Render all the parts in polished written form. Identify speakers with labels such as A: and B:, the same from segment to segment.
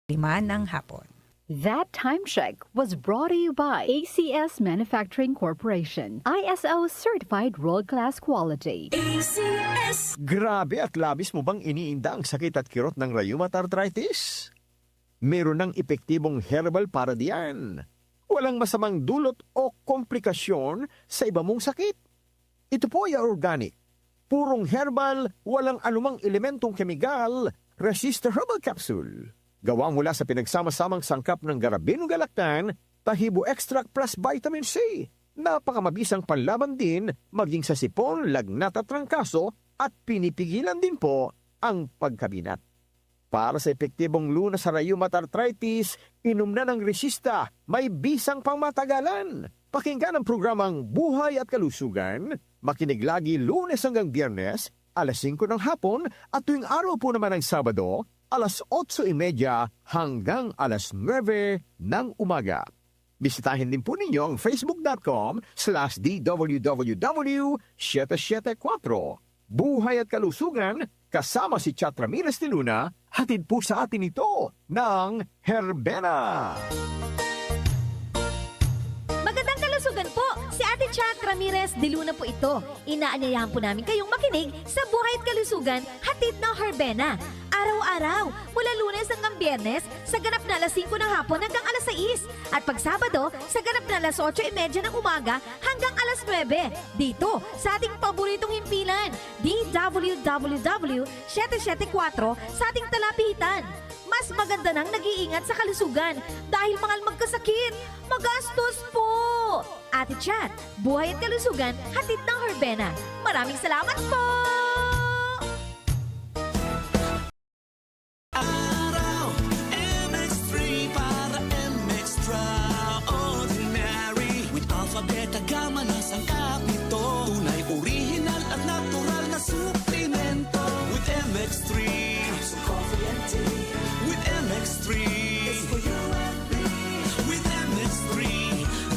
A: 5 ng hapon.
B: That time check was brought to you by ACS Manufacturing Corporation, ISO certified world-class quality.
C: Grabe at labis mo bang iniinda ang sakit at kirot ng rheumatoid arthritis? Meron ng epektibong herbal para diyan. Walang masamang dulot o komplikasyon sa iba mong sakit. Ito po ay organic. Purong herbal, walang anumang elementong kemikal, Resistor Herbal Capsule. Gawa mula sa pinagsama-samang sangkap ng Garabino Galactan, Tahibo Extract plus Vitamin C. Napakamabisang panlaban din maging sa sipon, lagnat at trangkaso at pinipigilan din po ang pagkabinat. Para sa epektibong lunas sa rheumatoid arthritis, inom na ng Resista, may bisang pangmatagalan. Pakinggan ang programang Buhay at Kalusugan, makinig lagi Lunes hanggang Biyernes, alas 5 ng hapon at tuwing araw po naman ng Sabado, alas 8:30 hanggang alas 9 ng umaga. Bisitahin din po ninyo ang facebook.com/DWWW774. Buhay at Kalusugan, kasama si Chat Ramirez de Luna, hatid po sa atin ito ng Herbena.
D: Magandang kalusugan po! Si Ate Chat Ramirez de Luna po ito. Inaanyayahan po namin kayong makinig sa Buhay at Kalusugan, hatid ng Herbena. Araw-araw, mula Lunes hanggang Biyernes, sa ganap na alas 5 ng hapon hanggang alas 6. At pag Sabado, sa ganap na alas 8:30 ng umaga hanggang alas 9. Dito, sa ating paboritong himpilan, DWWW 774 sa ating talapitan. Mas maganda nang nag-iingat sa kalusugan dahil mangal magkasakit, magastos po. Ate Chat, Buhay at Kalusugan, hatid ng Herbena. Maraming salamat po!
E: Gama na sangkap nito, tunay, original at natural na suplemento. With MX3, so coffee and tea. With MX3, it's for you and me. With MX3,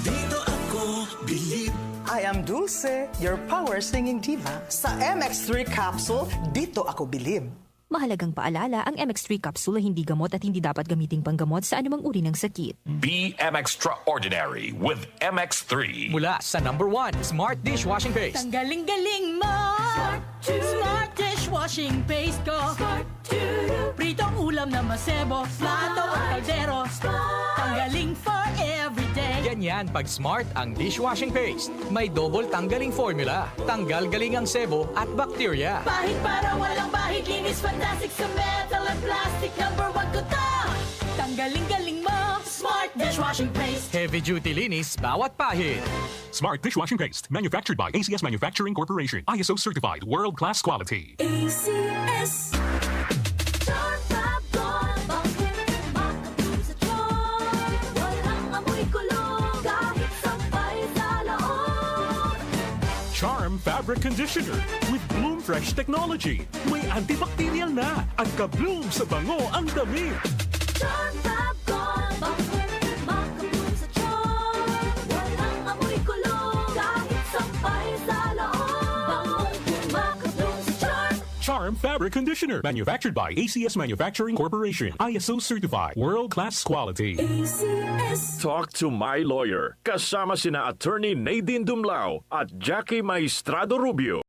E: dito ako believe.
F: I am Dulce, your power singing diva. Sa MX3 capsule, dito ako bilib.
G: Mahalagang paalala, ang MX3 capsule ay hindi gamot at hindi dapat gamiting panggamot sa anumang uri ng sakit.
H: Be Extraordinary with MX3.
I: Mula sa #1 Smart Dishwashing Paste.
J: Tanggaling-galing mo! Smart Dishwashing Paste ko! Pritong ulam na masebo, plato at kaldero. Tanggaling for everyday.
I: Ganyan pag Smart ang dishwashing paste. May double tanggaling formula. Tanggal galing ang sebo at bakterya.
J: Pahit para walang bahid, linis fantastic sa metal at plastic. #1 ko to! Tanggaling-galing mo! Smart Dishwashing Paste.
I: Heavy duty linis bawat pahid.
K: Smart Dishwashing Paste, manufactured by ACS Manufacturing Corporation. ISO certified, world-class quality.
D: ACS.
K: Charm Fabric Conditioner with Bloom Fresh Technology. May antibacterial na at ka-bloom sa bango ang damit.
D: Charm Fab Gold, makabloom sa charm. Walang amoy kulong, kahit sampay sa loob. Makabloom sa charm.
K: Charm Fabric Conditioner, manufactured by ACS Manufacturing Corporation. ISO certified, world-class quality.
D: ACS.
L: Talk to my lawyer. Kasama sina Attorney Nadine Dumlao at Jackie Maestrado Rubio.